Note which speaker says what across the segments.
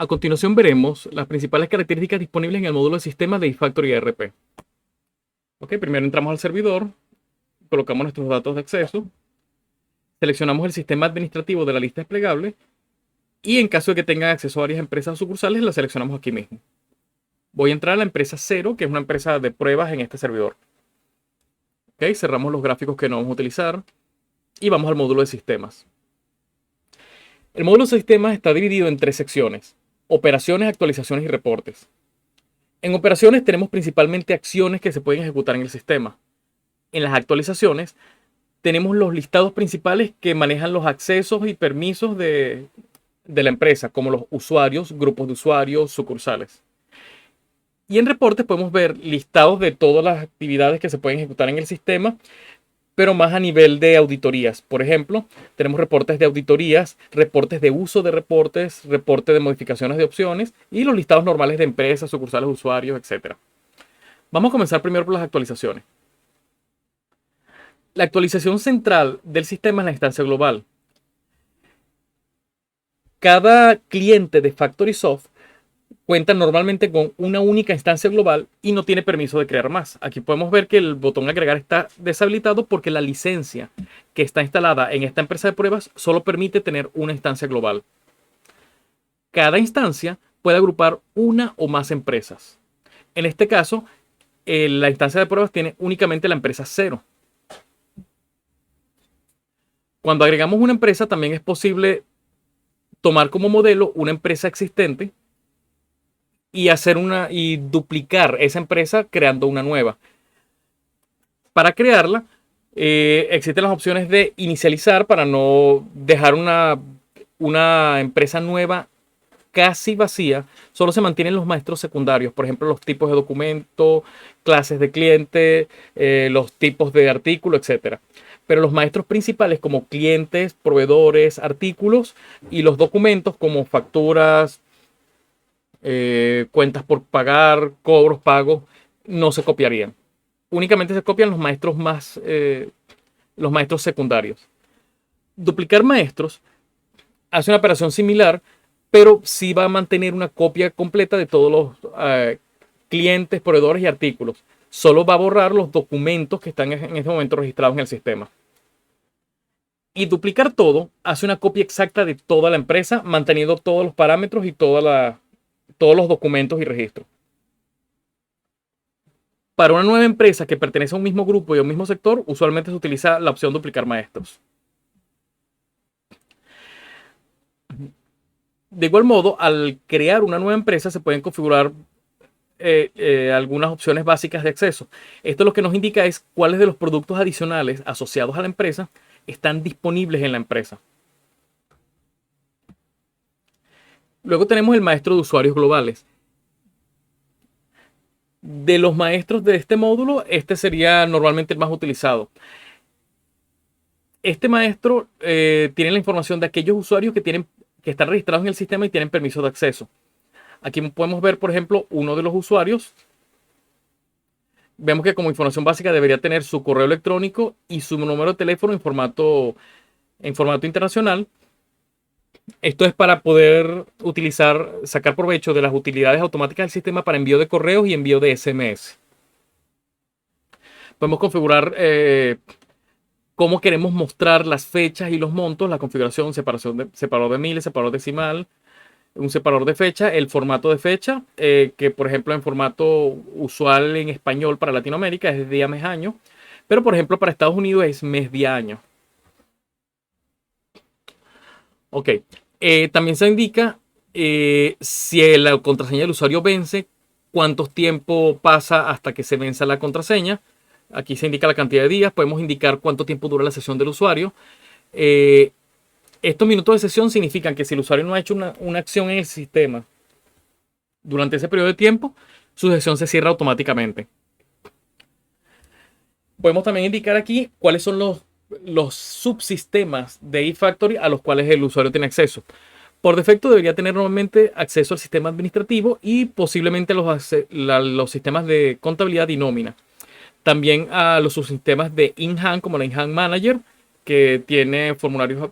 Speaker 1: A continuación veremos las principales características disponibles en el módulo de sistema de eFactory ERP. Ok, primero entramos al servidor, colocamos nuestros datos de acceso, seleccionamos el sistema administrativo de la lista desplegable y en caso de que tengan acceso a varias empresas o sucursales, la seleccionamos aquí mismo. Voy a entrar a la empresa 0, que es una empresa de pruebas en este servidor. Ok, cerramos los gráficos que no vamos a utilizar y vamos al módulo de sistemas. El módulo de sistemas está dividido en tres secciones: operaciones, actualizaciones y reportes. En operaciones tenemos principalmente acciones que se pueden ejecutar en el sistema. En las actualizaciones tenemos los listados principales que manejan los accesos y permisos de la empresa, como los usuarios, grupos de usuarios, sucursales. Y en reportes podemos ver listados de todas las actividades que se pueden ejecutar en el sistema, pero más a nivel de auditorías. Por ejemplo, tenemos reportes de auditorías, reportes de uso de reportes, reportes de modificaciones de opciones y los listados normales de empresas, sucursales, usuarios, etc. Vamos a comenzar primero por las actualizaciones. La actualización central del sistema es la instancia global. Cada cliente de FactorySoft cuenta normalmente con una única instancia global y no tiene permiso de crear más. Aquí podemos ver que el botón agregar está deshabilitado porque la licencia que está instalada en esta empresa de pruebas solo permite tener una instancia global. Cada instancia puede agrupar una o más empresas. En este caso, la instancia de pruebas tiene únicamente la empresa 0. Cuando agregamos una empresa, también es posible tomar como modelo una empresa existente y duplicar esa empresa creando una nueva. Para crearla, existen las opciones de inicializar para no dejar una empresa nueva casi vacía. Solo se mantienen los maestros secundarios, por ejemplo, los tipos de documento, clases de cliente, los tipos de artículo, etc. Pero los maestros principales como clientes, proveedores, artículos y los documentos como facturas, cuentas por pagar, cobros, pagos, no se copiarían. Únicamente se copian los maestros secundarios. Duplicar maestros hace una operación similar, pero sí va a mantener una copia completa de todos los clientes, proveedores y artículos. Solo va a borrar los documentos que están en este momento registrados en el sistema. Y duplicar todo hace una copia exacta de toda la empresa, manteniendo todos los parámetros y todos los documentos y registros. Para una nueva empresa que pertenece a un mismo grupo y a un mismo sector, usualmente se utiliza la opción duplicar maestros. De igual modo, al crear una nueva empresa se pueden configurar algunas opciones básicas de acceso. Esto lo que nos indica es cuáles de los productos adicionales asociados a la empresa están disponibles en la empresa. Luego tenemos el maestro de usuarios globales. De los maestros de este módulo, este sería normalmente el más utilizado. Este maestro tiene la información de aquellos usuarios que están registrados en el sistema y tienen permiso de acceso. Aquí podemos ver, por ejemplo, uno de los usuarios. Vemos que como información básica debería tener su correo electrónico y su número de teléfono en formato internacional. Esto es para poder sacar provecho de las utilidades automáticas del sistema para envío de correos y envío de SMS. Podemos configurar cómo queremos mostrar las fechas y los montos, la configuración, separador de miles, separador decimal, un separador de fecha, el formato de fecha, que por ejemplo en formato usual en español para Latinoamérica es día, mes, año, pero por ejemplo para Estados Unidos es mes, día, año. Ok, también se indica si la contraseña del usuario vence, cuánto tiempo pasa hasta que se venza la contraseña. Aquí se indica la cantidad de días, podemos indicar cuánto tiempo dura la sesión del usuario. Estos minutos de sesión significan que si el usuario no ha hecho una acción en el sistema durante ese periodo de tiempo, su sesión se cierra automáticamente. Podemos también indicar aquí cuáles son los subsistemas de eFactory a los cuales el usuario tiene acceso. Por defecto debería tener normalmente acceso al sistema administrativo y posiblemente los sistemas de contabilidad y nómina. También a los subsistemas de InHand como la InHand Manager, que tiene formularios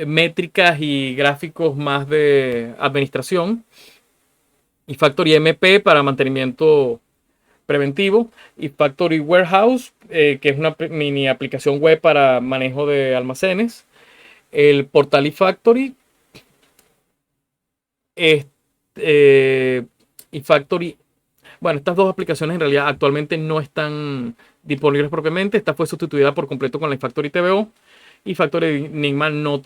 Speaker 1: métricas y gráficos más de administración. Y Factory MP para mantenimiento preventivo. Y Factory Warehouse, que es una mini aplicación web para manejo de almacenes. El portal eFactory. eFactory. Bueno, estas dos aplicaciones en realidad actualmente no están disponibles propiamente. Esta fue sustituida por completo con la eFactory TVO. Y Factory Enigma no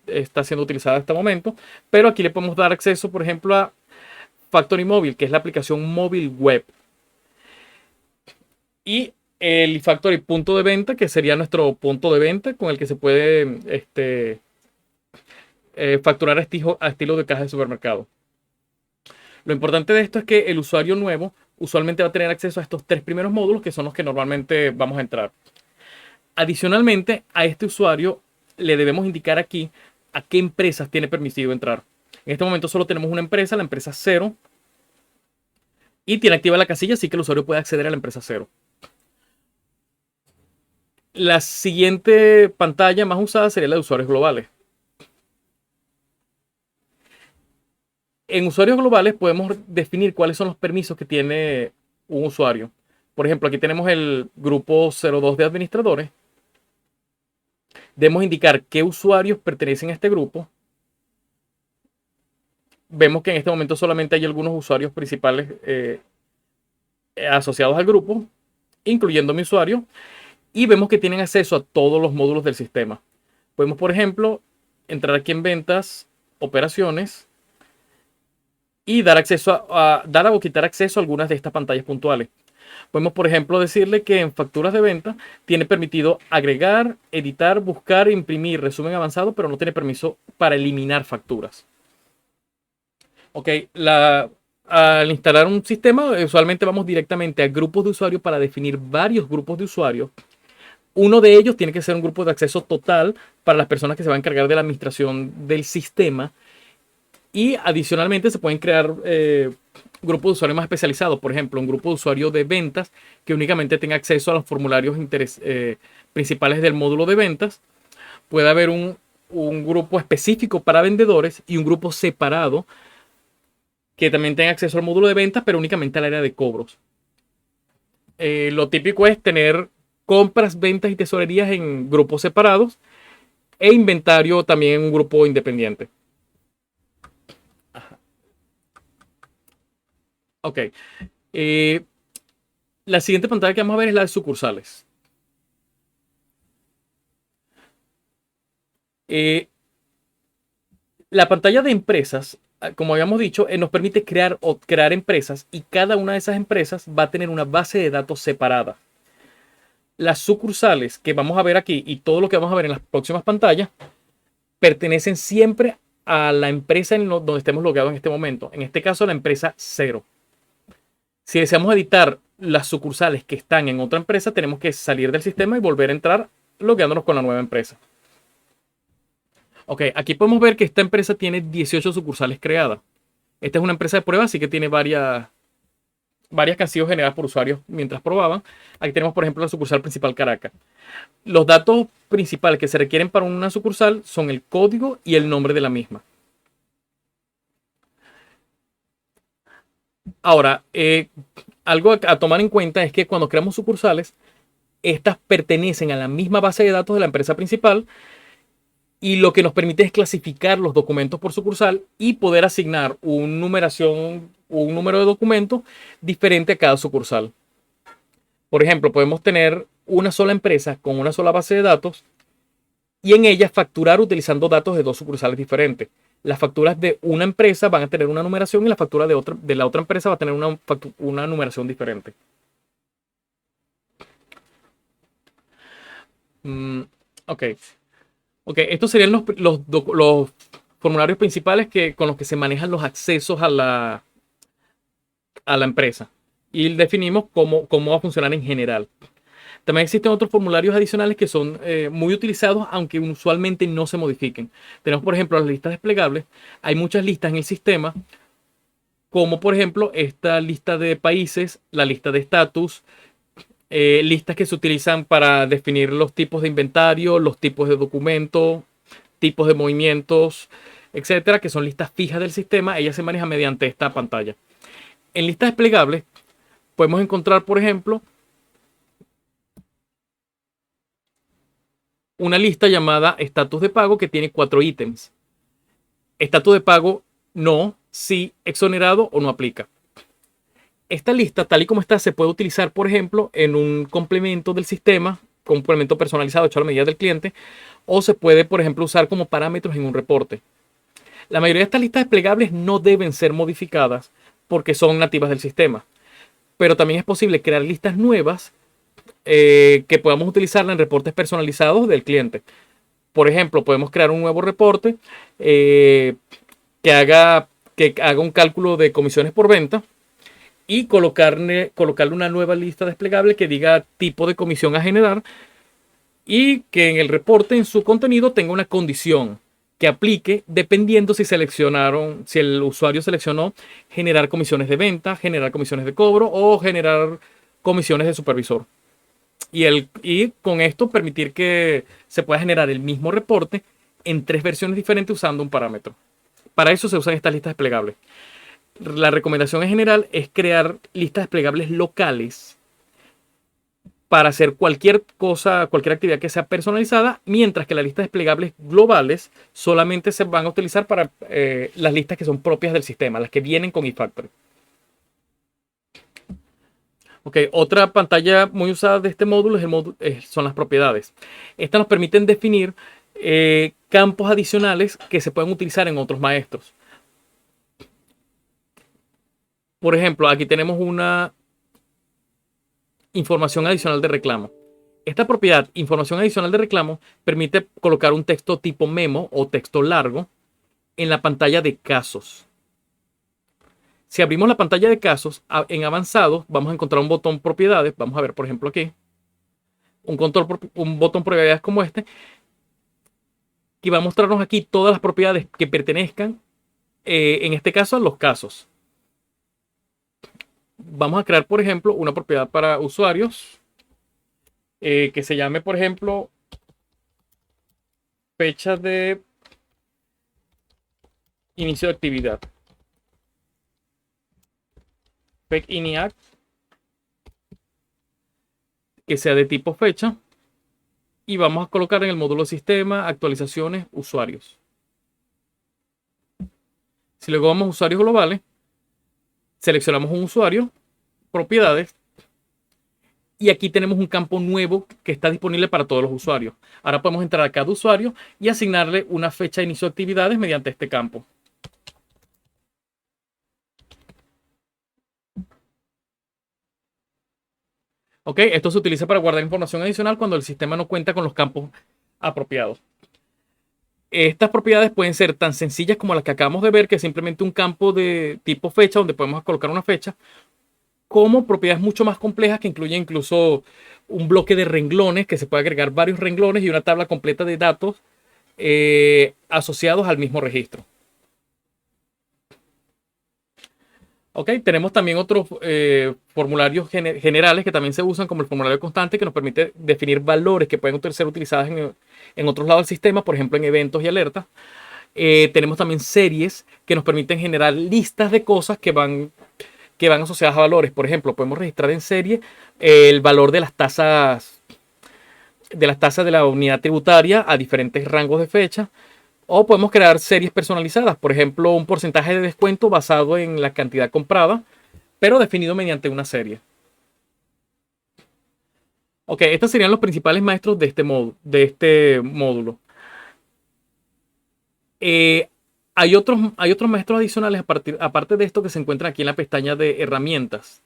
Speaker 1: está siendo utilizada hasta el momento. Pero aquí le podemos dar acceso, por ejemplo, a Factory Mobile, que es la aplicación móvil web. Y el eFactory punto de venta, que sería nuestro punto de venta con el que se puede facturar a estilo de caja de supermercado. Lo importante de esto es que el usuario nuevo usualmente va a tener acceso a estos tres primeros módulos, que son los que normalmente vamos a entrar. Adicionalmente, a este usuario le debemos indicar aquí a qué empresas tiene permitido entrar. En este momento solo tenemos una empresa, la empresa 0, y tiene activa la casilla, así que el usuario puede acceder a la empresa 0. La siguiente pantalla más usada sería la de usuarios globales. En usuarios globales podemos definir cuáles son los permisos que tiene un usuario. Por ejemplo, aquí tenemos el grupo 02 de administradores. Debemos indicar qué usuarios pertenecen a este grupo. Vemos que en este momento solamente hay algunos usuarios principales asociados al grupo, incluyendo mi usuario, y vemos que tienen acceso a todos los módulos del sistema. Podemos, por ejemplo, entrar aquí en ventas, operaciones, y dar o quitar acceso a algunas de estas pantallas puntuales. Podemos, por ejemplo, decirle que en facturas de venta tiene permitido agregar, editar, buscar, imprimir resumen avanzado, pero no tiene permiso para eliminar facturas. Ok, al instalar un sistema, usualmente vamos directamente a grupos de usuarios para definir varios grupos de usuarios. Uno de ellos tiene que ser un grupo de acceso total para las personas que se van a encargar de la administración del sistema. Y adicionalmente se pueden crear grupos de usuarios más especializados. Por ejemplo, un grupo de usuarios de ventas que únicamente tenga acceso a los formularios principales del módulo de ventas. Puede haber un grupo específico para vendedores y un grupo separado que también tenga acceso al módulo de ventas, pero únicamente al área de cobros. Lo típico es tener compras, ventas y tesorerías en grupos separados e inventario también en un grupo independiente. Ok. La siguiente pantalla que vamos a ver es la de sucursales. La pantalla de empresas, como habíamos dicho, nos permite crear empresas, y cada una de esas empresas va a tener una base de datos separada. Las sucursales que vamos a ver aquí y todo lo que vamos a ver en las próximas pantallas pertenecen siempre a la empresa donde estemos logueados en este momento. En este caso, la empresa 0. Si deseamos editar las sucursales que están en otra empresa, tenemos que salir del sistema y volver a entrar logueándonos con la nueva empresa. Ok, aquí podemos ver que esta empresa tiene 18 sucursales creadas. Esta es una empresa de prueba, así que tiene varias que han sido generadas por usuarios mientras probaban. Aquí tenemos, por ejemplo, la sucursal principal Caracas. Los datos principales que se requieren para una sucursal son el código y el nombre de la misma. Ahora, algo a tomar en cuenta es que cuando creamos sucursales, estas pertenecen a la misma base de datos de la empresa principal, y lo que nos permite es clasificar los documentos por sucursal y poder asignar un número de documentos diferente a cada sucursal. Por ejemplo, podemos tener una sola empresa con una sola base de datos y en ella facturar utilizando datos de dos sucursales diferentes. Las facturas de una empresa van a tener una numeración y la factura de la otra empresa va a tener una numeración diferente. Ok. Ok, estos serían los formularios principales con los que se manejan los accesos a la empresa. Y definimos cómo va a funcionar en general. También existen otros formularios adicionales que son muy utilizados, aunque usualmente no se modifiquen. Tenemos, por ejemplo, las listas desplegables. Hay muchas listas en el sistema, como por ejemplo esta lista de países, la lista de estatus, listas que se utilizan para definir los tipos de inventario, los tipos de documento, tipos de movimientos, etcétera, que son listas fijas del sistema. Ellas se manejan mediante esta pantalla. En listas desplegables podemos encontrar, por ejemplo, una lista llamada estatus de pago que tiene 4 ítems. Estatus de pago no, sí, exonerado o no aplica. Esta lista, tal y como está, se puede utilizar, por ejemplo, en un complemento del sistema, complemento personalizado hecho a la medida del cliente, o se puede, por ejemplo, usar como parámetros en un reporte. La mayoría de estas listas desplegables no deben ser modificadas porque son nativas del sistema, pero también es posible crear listas nuevas que podamos utilizarla en reportes personalizados del cliente. Por ejemplo, podemos crear un nuevo reporte que haga un cálculo de comisiones por venta y colocarle una nueva lista desplegable que diga tipo de comisión a generar y que en el reporte, en su contenido, tenga una condición que aplique dependiendo si el usuario seleccionó generar comisiones de venta, generar comisiones de cobro o generar comisiones de supervisor. Y con esto permitir que se pueda generar el mismo reporte en 3 versiones diferentes usando un parámetro. Para eso se usan estas listas desplegables. La recomendación en general es crear listas desplegables locales para hacer cualquier cosa, cualquier actividad que sea personalizada, mientras que las listas desplegables globales solamente se van a utilizar para las listas que son propias del sistema, las que vienen con eFactory. Ok, otra pantalla muy usada de este módulo son las propiedades. Estas nos permiten definir campos adicionales que se pueden utilizar en otros maestros. Por ejemplo, aquí tenemos una información adicional de reclamo. Esta propiedad, información adicional de reclamo, permite colocar un texto tipo memo o texto largo en la pantalla de casos. Si abrimos la pantalla de casos, en avanzado vamos a encontrar un botón propiedades. Vamos a ver, por ejemplo, aquí. Un botón propiedades como este, que va a mostrarnos aquí todas las propiedades que pertenezcan, en este caso, a los casos. Vamos a crear, por ejemplo, una propiedad para usuarios que se llame, por ejemplo, fecha de inicio de actividad. FEC-INIAC, que sea de tipo fecha. Y vamos a colocar en el módulo sistema, actualizaciones, usuarios. Si luego vamos a usuarios globales, seleccionamos un usuario, propiedades, y aquí tenemos un campo nuevo que está disponible para todos los usuarios. Ahora podemos entrar a cada usuario y asignarle una fecha de inicio de actividades mediante este campo. Ok, esto se utiliza para guardar información adicional cuando el sistema no cuenta con los campos apropiados. Estas propiedades pueden ser tan sencillas como las que acabamos de ver, que es simplemente un campo de tipo fecha donde podemos colocar una fecha, como propiedades mucho más complejas que incluyen incluso un bloque de renglones, que se puede agregar varios renglones y una tabla completa de datos asociados al mismo registro. Ok, tenemos también otros formularios generales que también se usan, como el formulario constante, que nos permite definir valores que pueden ser utilizados en otros lados del sistema, por ejemplo en eventos y alertas. Tenemos también series que nos permiten generar listas de cosas que van asociadas a valores. Por ejemplo, podemos registrar en serie el valor de las tasas de la unidad tributaria a diferentes rangos de fecha. O podemos crear series personalizadas, por ejemplo, un porcentaje de descuento basado en la cantidad comprada, pero definido mediante una serie. Ok, estos serían los principales maestros de este módulo. Hay otros maestros adicionales aparte de esto que se encuentran aquí en la pestaña de herramientas.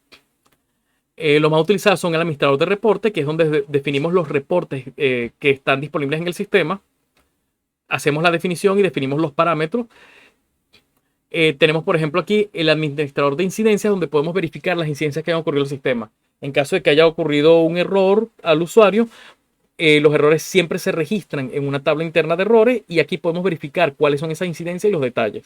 Speaker 1: Los más utilizados son el administrador de reporte, que es donde definimos los reportes que están disponibles en el sistema. Hacemos la definición y definimos los parámetros. Tenemos, por ejemplo, aquí el administrador de incidencias, donde podemos verificar las incidencias que hayan ocurrido en el sistema. En caso de que haya ocurrido un error al usuario, los errores siempre se registran en una tabla interna de errores y aquí podemos verificar cuáles son esas incidencias y los detalles.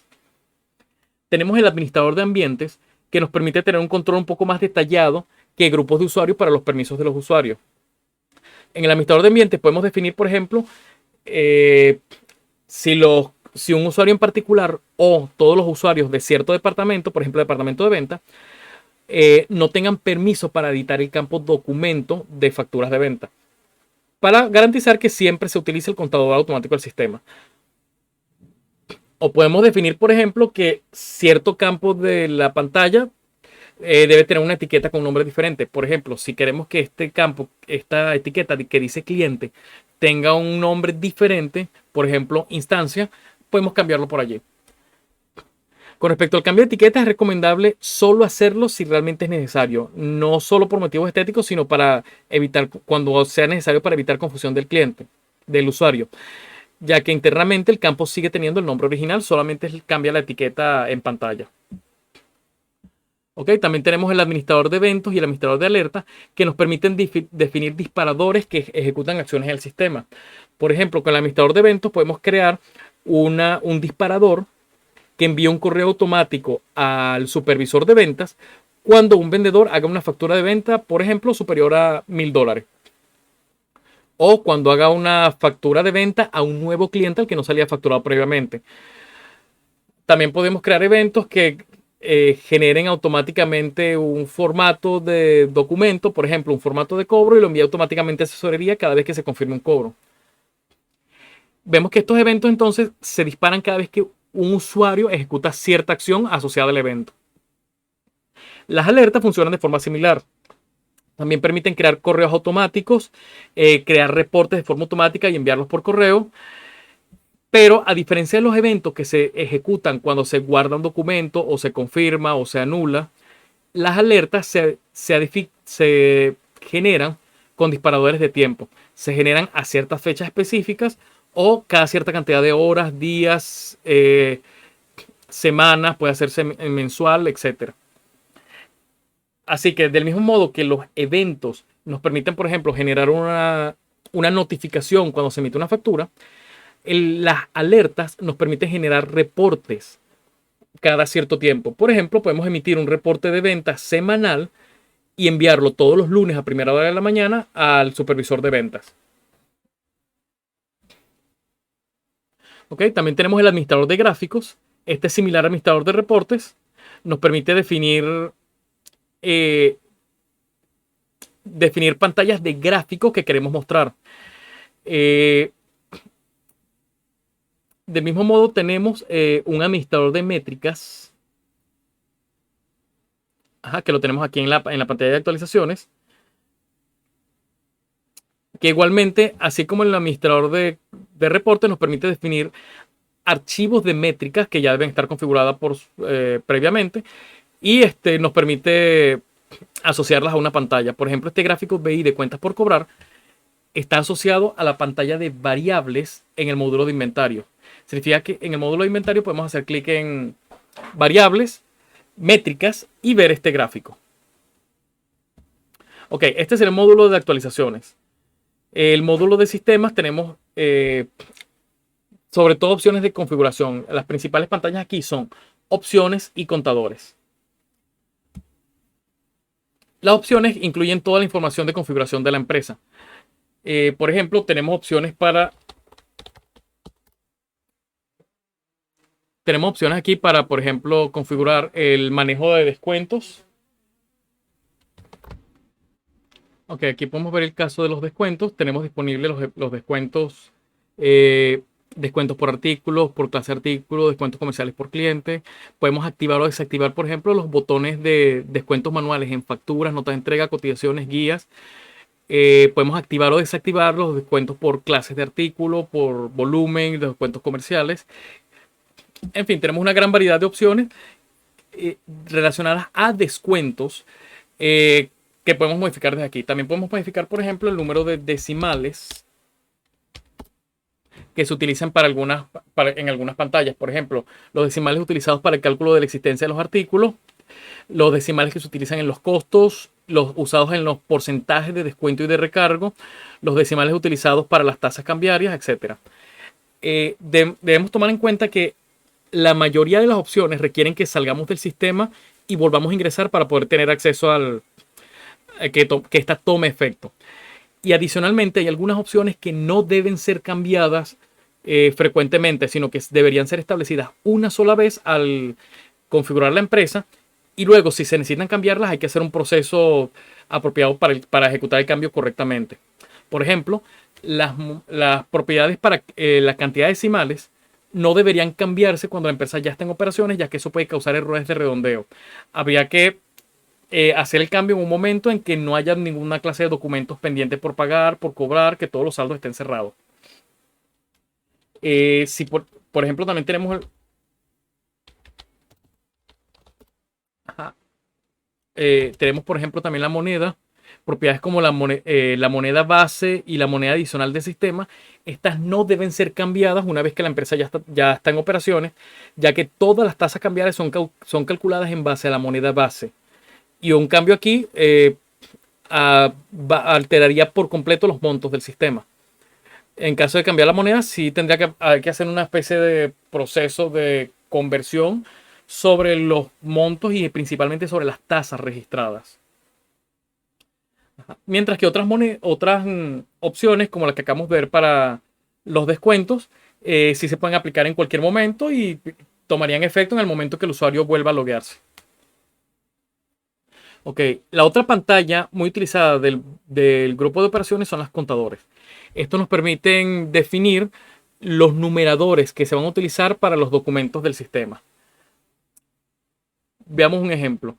Speaker 1: Tenemos el administrador de ambientes, que nos permite tener un control un poco más detallado que grupos de usuarios para los permisos de los usuarios. En el administrador de ambientes podemos definir, por ejemplo, Si un usuario en particular o todos los usuarios de cierto departamento, por ejemplo, departamento de venta, no tengan permiso para editar el campo documento de facturas de venta, para garantizar que siempre se utilice el contador automático del sistema. O podemos definir, por ejemplo, que cierto campo de la pantalla debe tener una etiqueta con un nombre diferente. Por ejemplo, si queremos que este campo, esta etiqueta que dice cliente, tenga un nombre diferente, por ejemplo, instancia, podemos cambiarlo por allí. Con respecto al cambio de etiqueta, es recomendable solo hacerlo si realmente es necesario, no solo por motivos estéticos, sino para evitar, cuando sea necesario, para evitar confusión del cliente, del usuario, ya que internamente el campo sigue teniendo el nombre original, solamente cambia la etiqueta en pantalla. ¿Ok? También tenemos el administrador de eventos y el administrador de alerta, que nos permiten definir disparadores que ejecutan acciones en el sistema. Por ejemplo, con el administrador de eventos podemos crear un disparador que envía un correo automático al supervisor de ventas cuando un vendedor haga una factura de venta, por ejemplo, superior a $1000. O cuando haga una factura de venta a un nuevo cliente al que no se había facturado previamente. También podemos crear eventos que generen automáticamente un formato de documento, por ejemplo, un formato de cobro, y lo envía automáticamente a asesoría cada vez que se confirme un cobro. Vemos que estos eventos entonces se disparan cada vez que un usuario ejecuta cierta acción asociada al evento. Las alertas funcionan de forma similar. También permiten crear correos automáticos, crear reportes de forma automática y enviarlos por correo. Pero a diferencia de los eventos que se ejecutan cuando se guarda un documento o se confirma o se anula, las alertas se generan con disparadores de tiempo. Se generan a ciertas fechas específicas o cada cierta cantidad de horas, días, semanas, puede hacerse mensual, etc. Así que del mismo modo que los eventos nos permiten, por ejemplo, generar una notificación cuando se emite una factura, las alertas nos permiten generar reportes cada cierto tiempo. Por ejemplo, podemos emitir un reporte de venta semanal y enviarlo todos los lunes a primera hora de la mañana al supervisor de ventas. ¿Ok? También tenemos el administrador de gráficos. Este es similar al administrador de reportes. Nos permite definir pantallas de gráficos que queremos mostrar. Del mismo modo tenemos un administrador de métricas, que lo tenemos aquí en la pantalla de actualizaciones, que igualmente, así como el administrador de reportes, nos permite definir archivos de métricas que ya deben estar configuradas previamente, y nos permite asociarlas a una pantalla. Por ejemplo, este gráfico BI de cuentas por cobrar está asociado a la pantalla de variables en el módulo de inventario. Significa que en el módulo de inventario podemos hacer clic en variables, métricas y ver este gráfico. Ok, este es el módulo de actualizaciones. El módulo de sistemas tenemos sobre todo opciones de configuración. Las principales pantallas aquí son opciones y contadores. Las opciones incluyen toda la información de configuración de la empresa. Por ejemplo, tenemos opciones aquí para, por ejemplo, configurar el manejo de descuentos. Ok, aquí podemos ver el caso de los descuentos. Tenemos disponibles los descuentos, descuentos por artículos, por clase de artículo, descuentos comerciales por cliente. Podemos activar o desactivar, por ejemplo, los botones de descuentos manuales en facturas, notas de entrega, cotizaciones, guías. Podemos activar o desactivar los descuentos por clases de artículo, por volumen, los descuentos comerciales. En fin, tenemos una gran variedad de opciones relacionadas a descuentos que podemos modificar desde aquí. También podemos modificar, por ejemplo, el número de decimales que se utilizan en algunas pantallas. Por ejemplo, los decimales utilizados para el cálculo de la existencia de los artículos, los decimales que se utilizan en los costos, los usados en los porcentajes de descuento y de recargo, los decimales utilizados para las tasas cambiarias, etc. Debemos tomar en cuenta que la mayoría de las opciones requieren que salgamos del sistema y volvamos a ingresar para poder tener acceso al que esta tome efecto. Y adicionalmente hay algunas opciones que no deben ser cambiadas frecuentemente, sino que deberían ser establecidas una sola vez al configurar la empresa. Y luego, si se necesitan cambiarlas, hay que hacer un proceso apropiado para ejecutar el cambio correctamente. Por ejemplo, las propiedades para la cantidad de decimales no deberían cambiarse cuando la empresa ya está en operaciones, ya que eso puede causar errores de redondeo. Habría que hacer el cambio en un momento en que no haya ninguna clase de documentos pendientes por pagar, por cobrar, que todos los saldos estén cerrados. Si por ejemplo también tenemos tenemos por ejemplo también la moneda, propiedades como la moneda base y la moneda adicional del sistema. Estas no deben ser cambiadas una vez que la empresa ya está en operaciones, ya que todas las tasas cambiarias son calculadas en base a la moneda base. Y un cambio aquí alteraría por completo los montos del sistema. En caso de cambiar la moneda, sí hay que hacer una especie de proceso de conversión sobre los montos y principalmente sobre las tasas registradas. Mientras que otras opciones, como las que acabamos de ver para los descuentos, sí se pueden aplicar en cualquier momento y tomarían efecto en el momento que el usuario vuelva a loguearse. Ok, la otra pantalla muy utilizada del grupo de operaciones son las contadores. Esto nos permite definir los numeradores que se van a utilizar para los documentos del sistema. Veamos un ejemplo.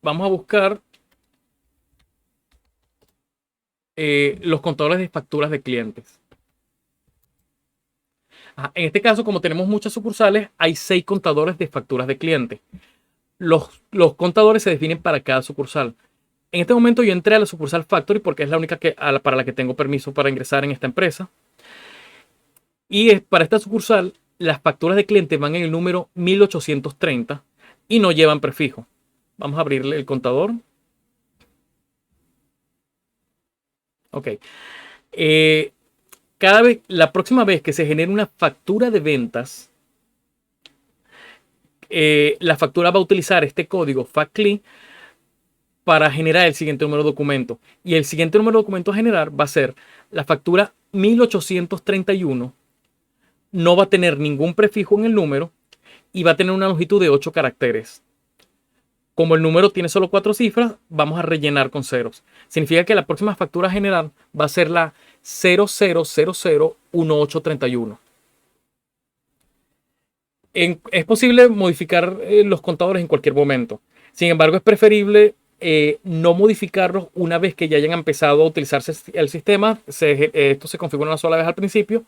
Speaker 1: Vamos a buscar los contadores de facturas de clientes. En este caso, como tenemos muchas sucursales, hay 6 contadores de facturas de cliente. Los contadores se definen para cada sucursal. En este momento yo entré a la sucursal Factory porque es la única para la que tengo permiso para ingresar en esta empresa. Y para esta sucursal, las facturas de cliente van en el número 1830 y no llevan prefijo. Vamos a abrirle el contador. Ok. La próxima vez que se genere una factura de ventas, la factura va a utilizar este código FACTLI para generar el siguiente número de documento. Y el siguiente número de documento a generar va a ser la factura 1831. No va a tener ningún prefijo en el número y va a tener una longitud de 8 caracteres. Como el número tiene solo 4 cifras, vamos a rellenar con ceros. Significa que la próxima factura a generar va a ser la 00001831. Es posible modificar los contadores en cualquier momento. Sin embargo, es preferible no modificarlos una vez que ya hayan empezado a utilizarse el sistema. Esto se configura una sola vez al principio.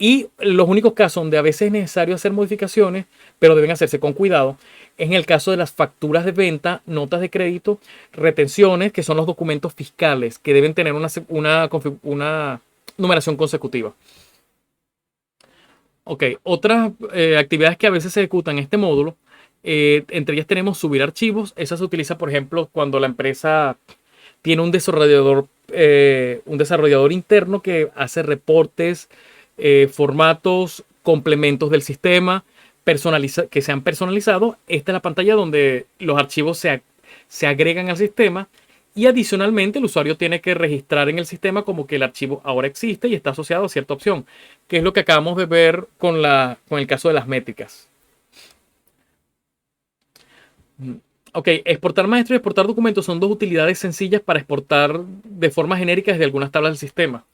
Speaker 1: Y los únicos casos donde a veces es necesario hacer modificaciones, pero deben hacerse con cuidado, es en el caso de las facturas de venta, notas de crédito, retenciones, que son los documentos fiscales, que deben tener una numeración consecutiva. Ok, otras actividades que a veces se ejecutan en este módulo, entre ellas tenemos subir archivos. Esa se utiliza, por ejemplo, cuando la empresa tiene un desarrollador interno que hace reportes, formatos, complementos del sistema que sean personalizados. Esta es la pantalla donde los archivos se agregan al sistema y adicionalmente el usuario tiene que registrar en el sistema como que el archivo ahora existe y está asociado a cierta opción, que es lo que acabamos de ver con el caso de las métricas. Ok, exportar maestros y exportar documentos son dos utilidades sencillas para exportar de forma genérica desde algunas tablas del sistema.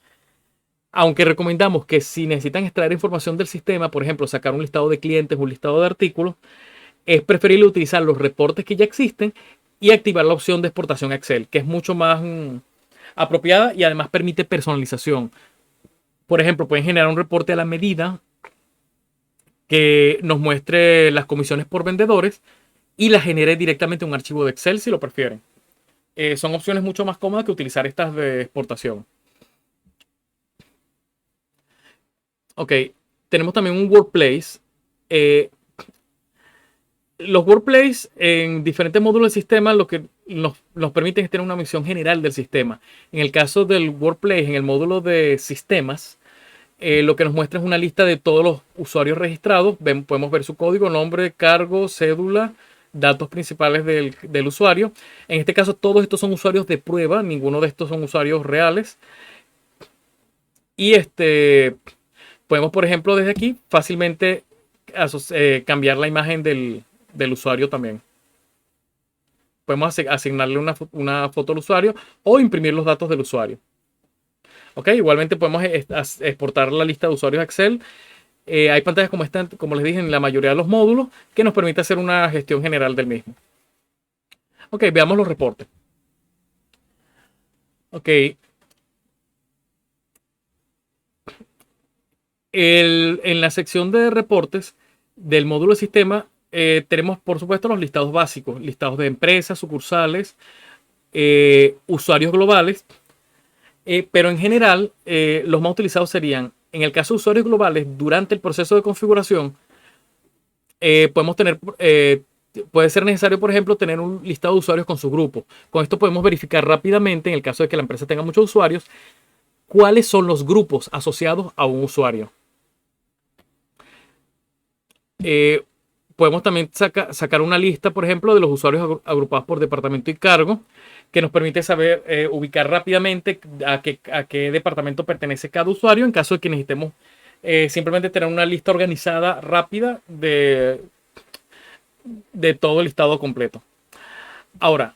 Speaker 1: Aunque recomendamos que si necesitan extraer información del sistema, por ejemplo, sacar un listado de clientes, un listado de artículos, es preferible utilizar los reportes que ya existen y activar la opción de exportación a Excel, que es mucho más apropiada y además permite personalización. Por ejemplo, pueden generar un reporte a la medida que nos muestre las comisiones por vendedores y la genere directamente en un archivo de Excel si lo prefieren. Son opciones mucho más cómodas que utilizar estas de exportación. Ok, tenemos también un workplace. Los workplace en diferentes módulos del sistema lo que nos permiten es tener una visión general del sistema. En el caso del workplace, en el módulo de sistemas, lo que nos muestra es una lista de todos los usuarios registrados. Podemos ver su código, nombre, cargo, cédula, datos principales del usuario. En este caso, todos estos son usuarios de prueba, ninguno de estos son usuarios reales. Y podemos, por ejemplo, desde aquí fácilmente cambiar la imagen del usuario también. Podemos asignarle una foto al usuario o imprimir los datos del usuario. Ok, igualmente podemos exportar la lista de usuarios a Excel. Hay pantallas como esta, como les dije, en la mayoría de los módulos, que nos permite hacer una gestión general del mismo. Ok, veamos los reportes. Ok, en la sección de reportes del módulo de sistema tenemos, por supuesto, los listados básicos, listados de empresas, sucursales, usuarios globales, pero en general los más utilizados serían, en el caso de usuarios globales, durante el proceso de configuración, podemos tener, puede ser necesario, por ejemplo, tener un listado de usuarios con su grupo. Con esto podemos verificar rápidamente, en el caso de que la empresa tenga muchos usuarios, cuáles son los grupos asociados a un usuario. Eh, Podemos también sacar una lista, por ejemplo, de los usuarios agrupados por departamento y cargo, que nos permite saber ubicar rápidamente a qué departamento pertenece cada usuario en caso de que necesitemos simplemente tener una lista organizada rápida de todo el listado completo. Ahora,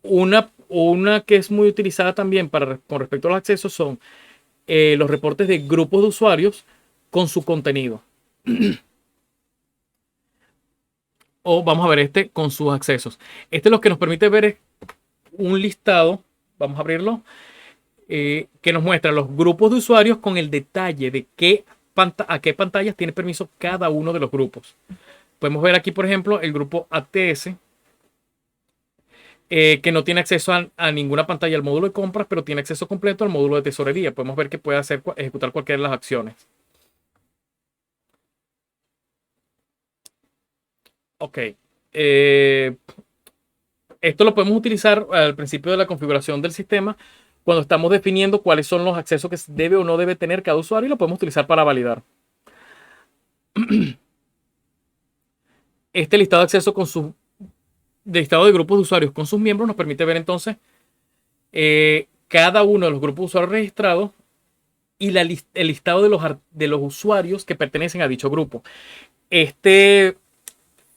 Speaker 1: una que es muy utilizada también con respecto a los accesos son los reportes de grupos de usuarios con su contenido. O vamos a ver con sus accesos. Lo que nos permite ver es un listado, vamos a abrirlo, que nos muestra los grupos de usuarios con el detalle de a qué pantallas tiene permiso cada uno de los grupos. Podemos ver aquí, por ejemplo, el grupo ATS, que no tiene acceso a ninguna pantalla al módulo de compras, pero tiene acceso completo al módulo de tesorería. Podemos ver que puede ejecutar cualquiera de las acciones. Ok. Esto lo podemos utilizar al principio de la configuración del sistema cuando estamos definiendo cuáles son los accesos que debe o no debe tener cada usuario y lo podemos utilizar para validar. Este listado de acceso listado de grupos de usuarios con sus miembros nos permite ver entonces cada uno de los grupos de usuarios registrados y el listado de los usuarios que pertenecen a dicho grupo. Este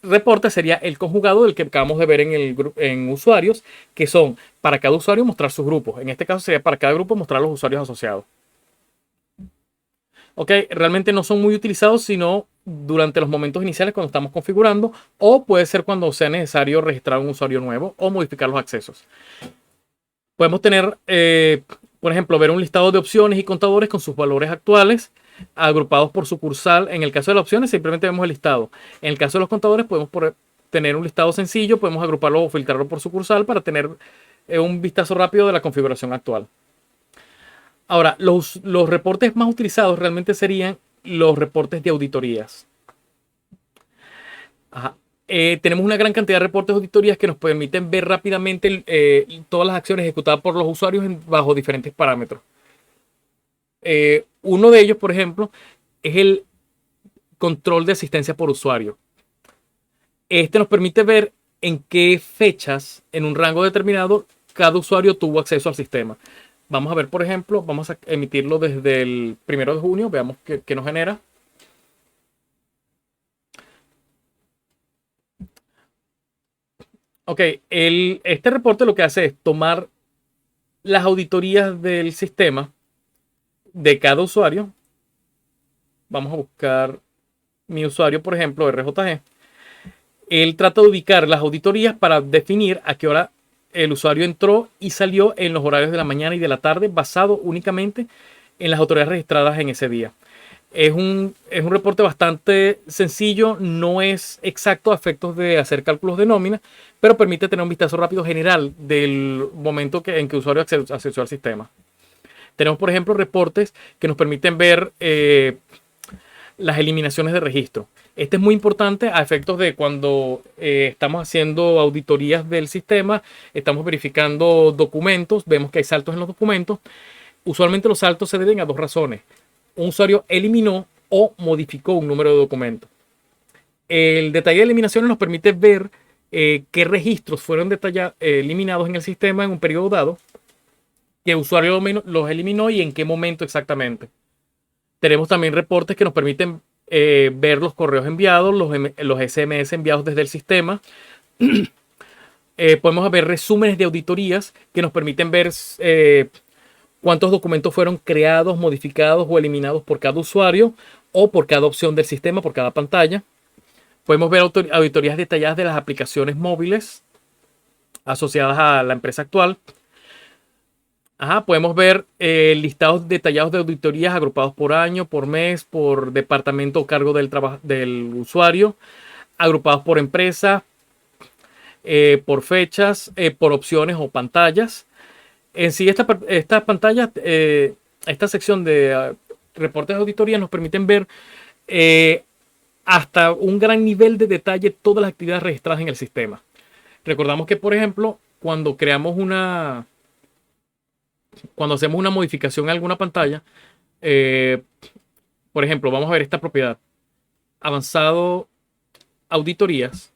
Speaker 1: reporte sería el conjugado del que acabamos de ver en usuarios, que son para cada usuario mostrar sus grupos. En este caso sería para cada grupo mostrar los usuarios asociados. Ok, realmente no son muy utilizados sino durante los momentos iniciales cuando estamos configurando, o puede ser cuando sea necesario registrar un usuario nuevo o modificar los accesos. Podemos tener, por ejemplo, ver un listado de opciones y contadores con sus valores actuales agrupados por sucursal. En el caso de las opciones simplemente vemos el listado. En el caso de los contadores podemos tener un listado sencillo, podemos agruparlo o filtrarlo por sucursal para tener un vistazo rápido de la configuración actual. Ahora, los reportes más utilizados realmente serían los reportes de auditorías. Ajá. Tenemos una gran cantidad de reportes de auditorías que nos permiten ver rápidamente todas las acciones ejecutadas por los usuarios bajo diferentes parámetros. Uno de ellos, por ejemplo, es el control de asistencia por usuario. Este nos permite ver en qué fechas, en un rango determinado, cada usuario tuvo acceso al sistema. Vamos a ver, por ejemplo, vamos a emitirlo desde el 1 de junio, veamos qué nos genera. Ok, este reporte lo que hace es tomar las auditorías del sistema de cada usuario. Vamos a buscar mi usuario, por ejemplo, RJG. Él trata de ubicar las auditorías para definir a qué hora el usuario entró y salió en los horarios de la mañana y de la tarde, basado únicamente en las autoridades registradas en ese día. Es un reporte bastante sencillo, no es exacto a efectos de hacer cálculos de nómina, pero permite tener un vistazo rápido general del momento en que el usuario accedió al sistema. Tenemos, por ejemplo, reportes que nos permiten ver las eliminaciones de registro. Este es muy importante a efectos de cuando estamos haciendo auditorías del sistema, estamos verificando documentos, vemos que hay saltos en los documentos. Usualmente los saltos se deben a dos razones. Un usuario eliminó o modificó un número de documento. El detalle de eliminaciones nos permite ver qué registros fueron eliminados en el sistema en un periodo dado qué usuario los eliminó y en qué momento exactamente. Tenemos también reportes que nos permiten ver los correos enviados, los SMS enviados desde el sistema. Podemos ver resúmenes de auditorías que nos permiten ver cuántos documentos fueron creados, modificados o eliminados por cada usuario o por cada opción del sistema, por cada pantalla. Podemos ver auditorías detalladas de las aplicaciones móviles asociadas a la empresa actual. Podemos ver listados detallados de auditorías agrupados por año, por mes, por departamento o cargo del usuario, agrupados por empresa, por fechas, por opciones o pantallas. En sí, esta pantalla, esta sección de reportes de auditoría nos permiten ver hasta un gran nivel de detalle todas las actividades registradas en el sistema. Recordamos que, por ejemplo, cuando hacemos una modificación en alguna pantalla, por ejemplo, vamos a ver esta propiedad, avanzado auditorías.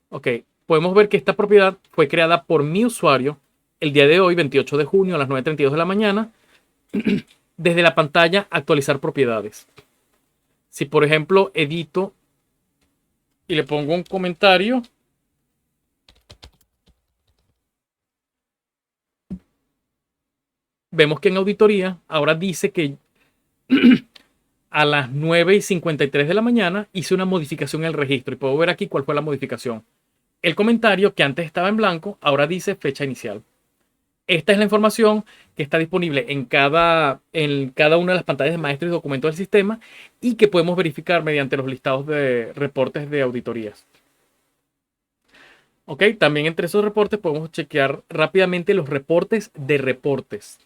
Speaker 1: Ok, podemos ver que esta propiedad fue creada por mi usuario el día de hoy, 28 de junio a las 9:32 de la mañana, desde la pantalla actualizar propiedades. Si, por ejemplo, edito y le pongo un comentario, vemos que en auditoría ahora dice que a las 9:53 de la mañana hice una modificación en el registro y puedo ver aquí cuál fue la modificación. El comentario que antes estaba en blanco ahora dice fecha inicial. Esta es la información que está disponible en cada una de las pantallas de maestro y documentos del sistema y que podemos verificar mediante los listados de reportes de auditorías. Ok, también entre esos reportes podemos chequear rápidamente los reportes de reportes.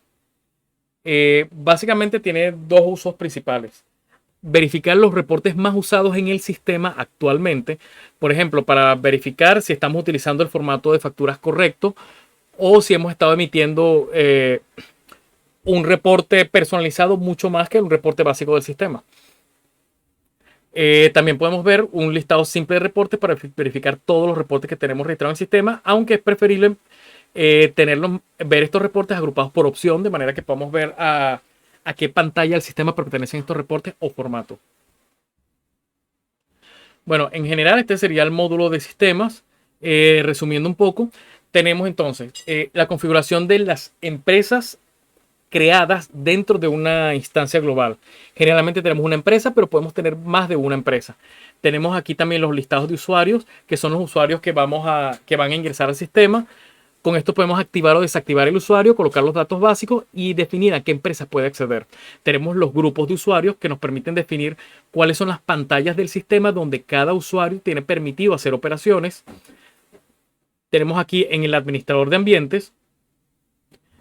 Speaker 1: Básicamente tiene dos usos principales. Verificar los reportes más usados en el sistema actualmente. Por ejemplo, para verificar si estamos utilizando el formato de facturas correcto o si hemos estado emitiendo un reporte personalizado mucho más que un reporte básico del sistema. También podemos ver un listado simple de reportes para verificar todos los reportes que tenemos registrados en el sistema, aunque es preferible ver estos reportes agrupados por opción, de manera que podamos ver a qué pantalla del sistema pertenecen estos reportes o formato. Bueno, en general este sería el módulo de sistemas. Resumiendo un poco, tenemos entonces la configuración de las empresas creadas dentro de una instancia global. Generalmente tenemos una empresa, pero podemos tener más de una empresa. Tenemos aquí también los listados de usuarios, que son los usuarios que van a ingresar al sistema. Con esto podemos activar o desactivar el usuario, colocar los datos básicos y definir a qué empresas puede acceder. Tenemos los grupos de usuarios que nos permiten definir cuáles son las pantallas del sistema donde cada usuario tiene permitido hacer operaciones. Tenemos aquí en el administrador de ambientes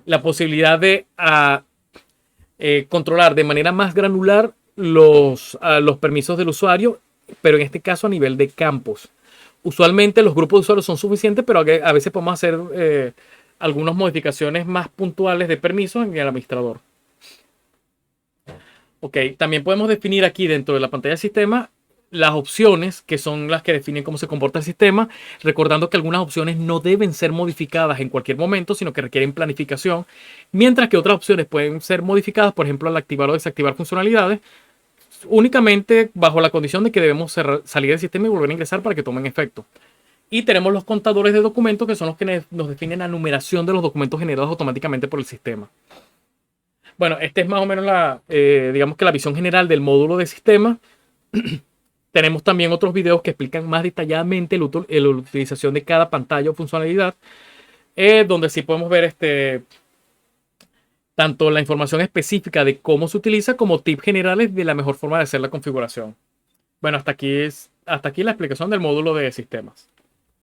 Speaker 1: la posibilidad de controlar de manera más granular los permisos del usuario, pero en este caso a nivel de campos. Usualmente los grupos de usuarios son suficientes, pero a veces podemos hacer algunas modificaciones más puntuales de permisos en el administrador. Ok, también podemos definir aquí dentro de la pantalla del sistema las opciones, que son las que definen cómo se comporta el sistema, recordando que algunas opciones no deben ser modificadas en cualquier momento, sino que requieren planificación, mientras que otras opciones pueden ser modificadas, por ejemplo, al activar o desactivar funcionalidades, únicamente bajo la condición de que debemos salir del sistema y volver a ingresar para que tomen efecto. Y tenemos los contadores de documentos, que son los que nos definen la numeración de los documentos generados automáticamente por el sistema. Bueno, esta es más o menos digamos que la visión general del módulo de sistema. Tenemos también otros videos que explican más detalladamente la utilización de cada pantalla o funcionalidad, donde sí podemos ver tanto la información específica de cómo se utiliza como tips generales de la mejor forma de hacer la configuración. Bueno, hasta aquí la explicación del módulo de sistemas.